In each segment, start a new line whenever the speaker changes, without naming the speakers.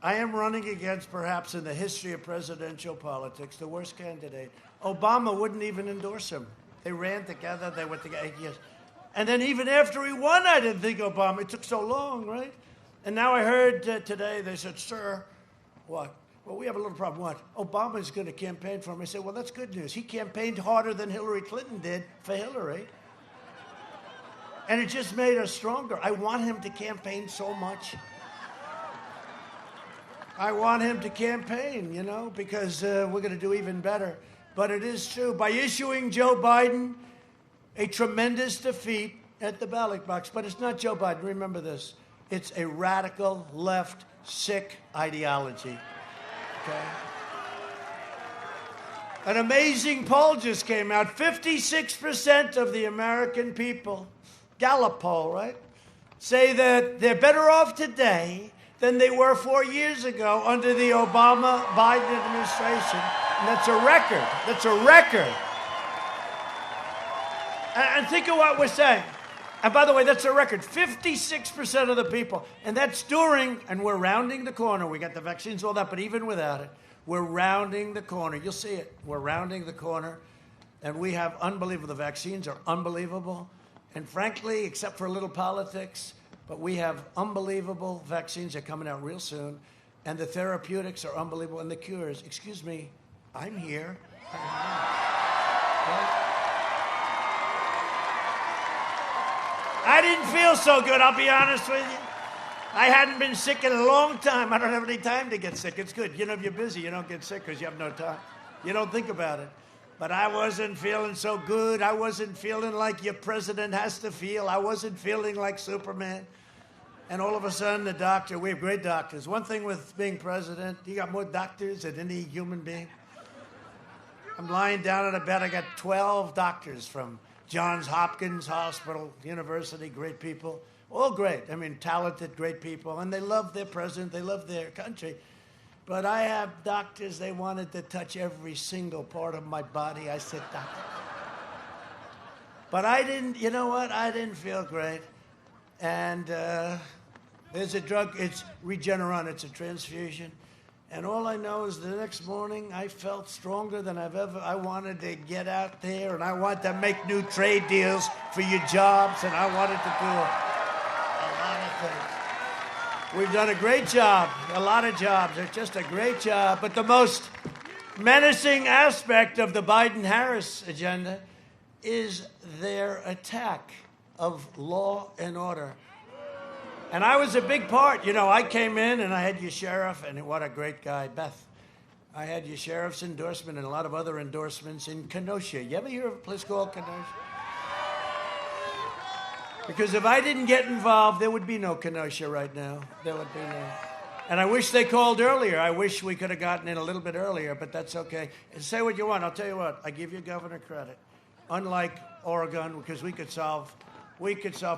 I am running against, perhaps in the history of presidential politics, the worst candidate. Obama wouldn't even endorse him. They ran together. They went together 8 years. And then even after he won, I didn't think Obama. It took so long, right? And now I heard today, they said, sir, what? Well, we have a little problem. What? Obama's going to campaign for him. I said, well, that's good news. He campaigned harder than Hillary Clinton did for Hillary. And it just made us stronger. I want him to campaign so much. I want him to campaign, you know, because we're going to do even better. But it is true. By issuing Joe Biden a tremendous defeat at the ballot box. But it's not Joe Biden. Remember this. It's a radical left sick ideology. Okay? An amazing poll just came out. 56% of the American people, Gallup poll, right, say that they're better off today than they were 4 years ago under the Obama-Biden administration. And that's a record. That's a record. And think of what we're saying. And by the way, that's a record. 56% of the people. And that's during, and we're rounding the corner. We got the vaccines, all that, but even without it, we're rounding the corner. You'll see it. We're rounding the corner. And we have unbelievable. The vaccines are unbelievable. And frankly, except for a little politics, but we have unbelievable vaccines. They're coming out real soon. And the therapeutics are unbelievable. And the cures, excuse me, I'm here. I didn't feel so good, I'll be honest with you. I hadn't been sick in a long time. I don't have any time to get sick. It's good. You know, if you're busy, you don't get sick because you have no time. You don't think about it. But I wasn't feeling so good. I wasn't feeling like your president has to feel. I wasn't feeling like Superman. And all of a sudden, the doctor, we have great doctors. One thing with being president, you got more doctors than any human being. I'm lying down in a bed. I got 12 doctors from Johns Hopkins Hospital, University, great people. All great. I mean, talented, great people. And they love their president. They love their country. But I have doctors, they wanted to touch every single part of my body. I said, doctor. But I didn't, you know what? I didn't feel great. And there's a drug, it's Regeneron. It's a transfusion. And all I know is the next morning I felt stronger than I've ever. I wanted to get out there, and I wanted to make new trade deals for your jobs, and I wanted to do a lot of things. We've done a great job, a lot of jobs. It's just a great job. But the most menacing aspect of the Biden-Harris agenda is their attack of law and order. And I was a big part. You know, I came in and I had your sheriff, and what a great guy, Beth. I had your sheriff's endorsement and a lot of other endorsements in Kenosha. You ever hear of a place called Kenosha? Because if I didn't get involved, there would be no Kenosha right now. There would be no. And I wish they called earlier. I wish we could have gotten in a little bit earlier, but that's okay. And say what you want. I'll tell you what. I give you governor credit. Unlike Oregon, because we could solve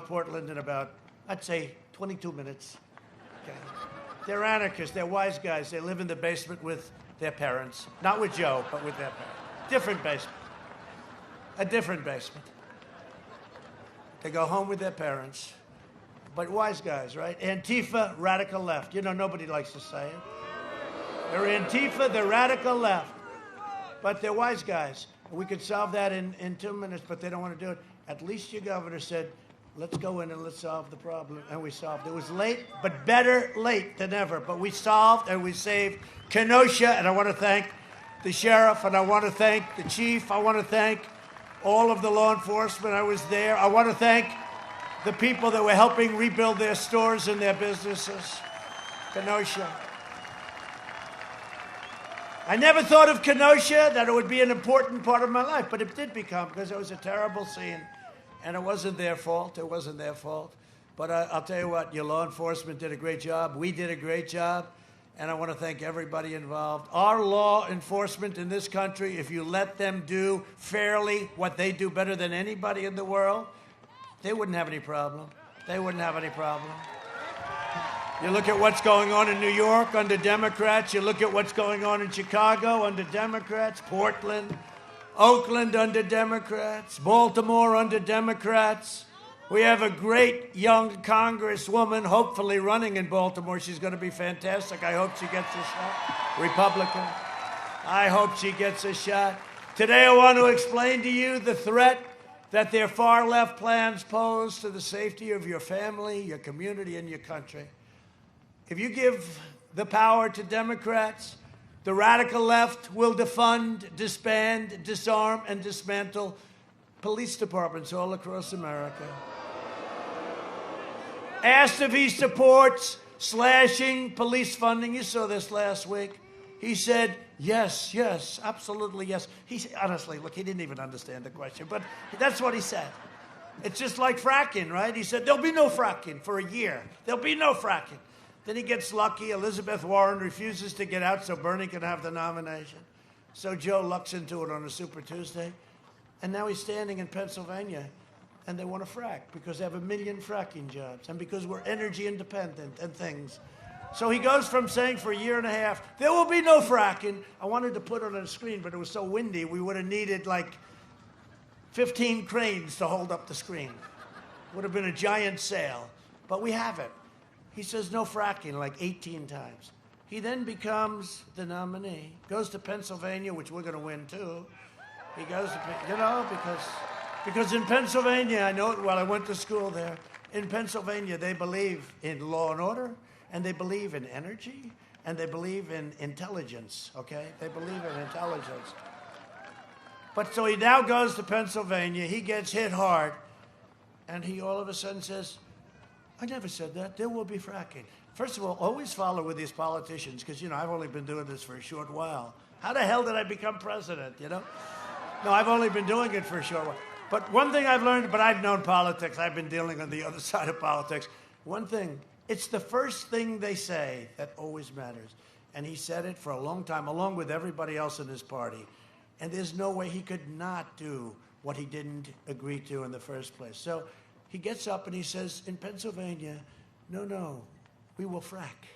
Portland in about, I'd say, 22 minutes. Okay. They're anarchists. They're wise guys. They live in the basement with their parents. Not with Joe, but with their parents. Different basement. A different basement. They go home with their parents. But wise guys, right? Antifa, radical left. You know, nobody likes to say it. They're Antifa, they're radical left. But they're wise guys. We could solve that in 2 minutes, but they don't want to do it. At least your governor said, let's go in and let's solve the problem. And we solved it. It was late, but better late than never. But we solved and we saved Kenosha. And I want to thank the sheriff, and I want to thank the chief. I want to thank all of the law enforcement. I was there. I want to thank the people that were helping rebuild their stores and their businesses. Kenosha. I never thought of Kenosha, that it would be an important part of my life, but it did become, because it was a terrible scene. And it wasn't their fault. It wasn't their fault. But I'll tell you what, your law enforcement did a great job. We did a great job. And I want to thank everybody involved. Our law enforcement in this country, if you let them do fairly what they do better than anybody in the world, they wouldn't have any problem. They wouldn't have any problem. You look at what's going on in New York under Democrats. You look at what's going on in Chicago under Democrats, Portland, Oakland under Democrats, Baltimore under Democrats. We have a great young congresswoman, hopefully running in Baltimore. She's going to be fantastic. I hope she gets a shot. Republican. I hope she gets a shot. Today I want to explain to you the threat that their far-left plans pose to the safety of your family, your community, and your country. If you give the power to Democrats, the radical left will defund, disband, disarm, and dismantle police departments all across America. Asked if he supports slashing police funding, you saw this last week, he said, yes, yes, absolutely yes. Honestly, look, he didn't even understand the question, but that's what he said. It's just like fracking, right? He said, there'll be no fracking for a year. There'll be no fracking. Then he gets lucky. Elizabeth Warren refuses to get out so Bernie can have the nomination. So Joe lucks into it on a Super Tuesday. And now he's standing in Pennsylvania, and they want to frack because they have 1 million fracking jobs and because we're energy independent and things. So he goes from saying for a year and a half, there will be no fracking. I wanted to put it on a screen, but it was so windy, we would have needed like 15 cranes to hold up the screen. Would have been a giant sail, but we have it. He says no fracking like 18 times. He then becomes the nominee, goes to Pennsylvania, which we're going to win too. He goes to, because in Pennsylvania, I know it well, I went to school there. In Pennsylvania, they believe in law and order, and they believe in energy, and they believe in intelligence, okay? They believe in intelligence. But so he now goes to Pennsylvania, he gets hit hard, and he all of a sudden says, I never said that, there will be fracking. First of all, always follow with these politicians, because, you know, I've only been doing this for a short while. How the hell did I become president, you know? No, I've only been doing it for a short while. But one thing I've learned, but I've known politics, I've been dealing on the other side of politics. One thing, it's the first thing they say that always matters. And he said it for a long time, along with everybody else in his party. And there's no way he could not do what he didn't agree to in the first place. So he gets up and he says, in Pennsylvania, no, we will frack.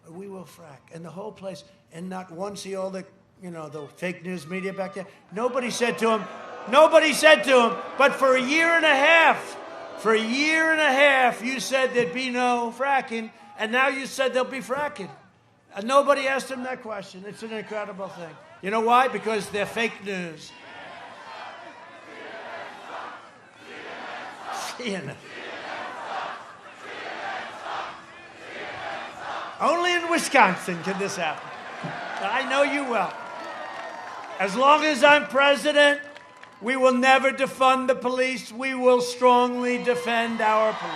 We will frack. And the whole place, and not once all the, you know, the fake news media back there, nobody said to him, but for a year and a half, you said there'd be no fracking, and now you said there'll be fracking. And nobody asked him that question. It's an incredible thing. You know why? Because they're fake news. CNN. Only in Wisconsin can this happen. I know you well. As long as I'm president, we will never defund the police. We will strongly defend our police.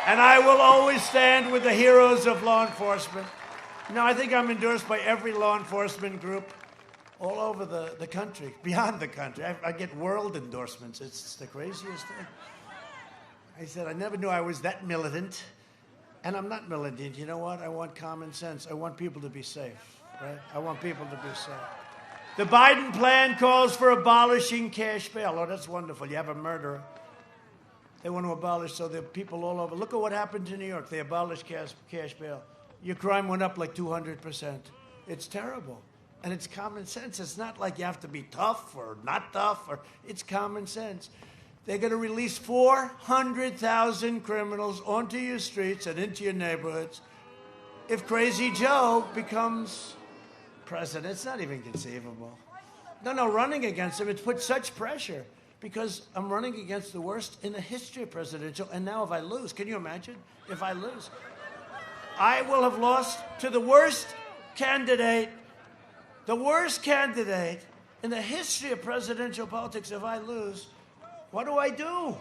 And I will always stand with the heroes of law enforcement. You know, I think I'm endorsed by every law enforcement group all over the country, beyond the country. I get world endorsements. It's the craziest thing. I said, I never knew I was that militant. And I'm not militant. You know what? I want common sense. I want people to be safe, right? I want people to be safe. The Biden plan calls for abolishing cash bail. Oh, that's wonderful. You have a murderer. They want to abolish, so there are people all over. Look at what happened to New York. They abolished cash bail. Your crime went up like 200%. It's terrible. And it's common sense. It's not like you have to be tough or not tough. It's common sense. They're going to release 400,000 criminals onto your streets and into your neighborhoods if Crazy Joe becomes president. It's not even conceivable. No, running against him, it's put such pressure because I'm running against the worst in the history of presidential, and now if I lose, can you imagine if I lose? I will have lost to the worst candidate in the history of presidential politics if I lose. What do?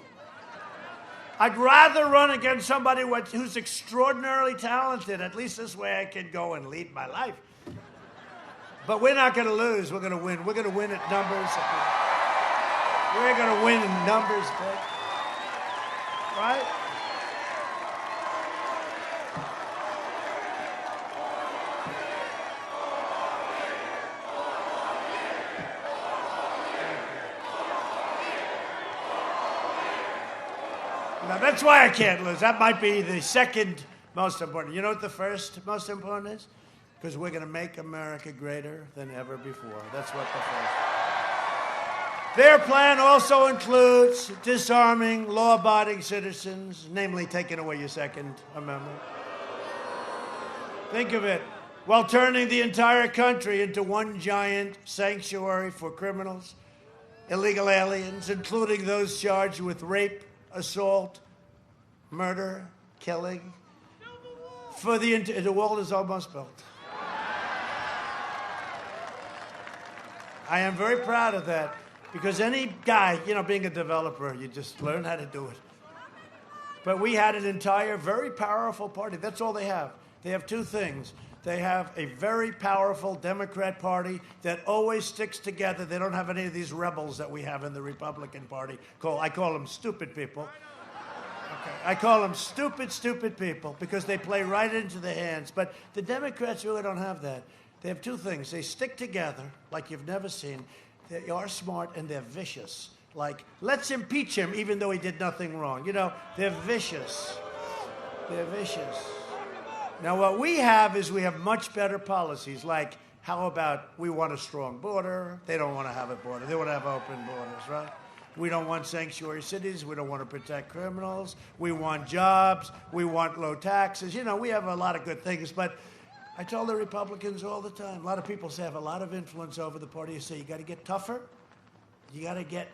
I'd rather run against somebody who's extraordinarily talented. At least this way I can go and lead my life. But we're not going to lose. We're going to win. We're going to win at numbers. We're going to win in numbers, big. Right? Now, that's why I can't lose. That might be the second most important. You know what the first most important is? Because we're going to make America greater than ever before. That's what the first. Their plan also includes disarming law-abiding citizens, namely taking away your Second Amendment. Think of it. While turning the entire country into one giant sanctuary for criminals, illegal aliens, including those charged with rape, assault, murder, killing. The wall is almost built. I am very proud of that because any guy, being a developer, you just learn how to do it. But we had an entire, very powerful party. That's all they have. They have two things. They have a very powerful Democrat Party that always sticks together. They don't have any of these rebels that we have in the Republican Party. I call them stupid people. Okay. I call them stupid people because they play right into the hands. But the Democrats really don't have that. They have two things. They stick together like you've never seen. They are smart and they're vicious. Like, let's impeach him even though he did nothing wrong. They're vicious. They're vicious. Now, what we have is we have much better policies, like how about we want a strong border? They don't want to have a border. They want to have open borders, right? We don't want sanctuary cities. We don't want to protect criminals. We want jobs. We want low taxes. We have a lot of good things, but I tell the Republicans all the time, a lot of people say I have a lot of influence over the party. You say you got to get tougher. You got to get,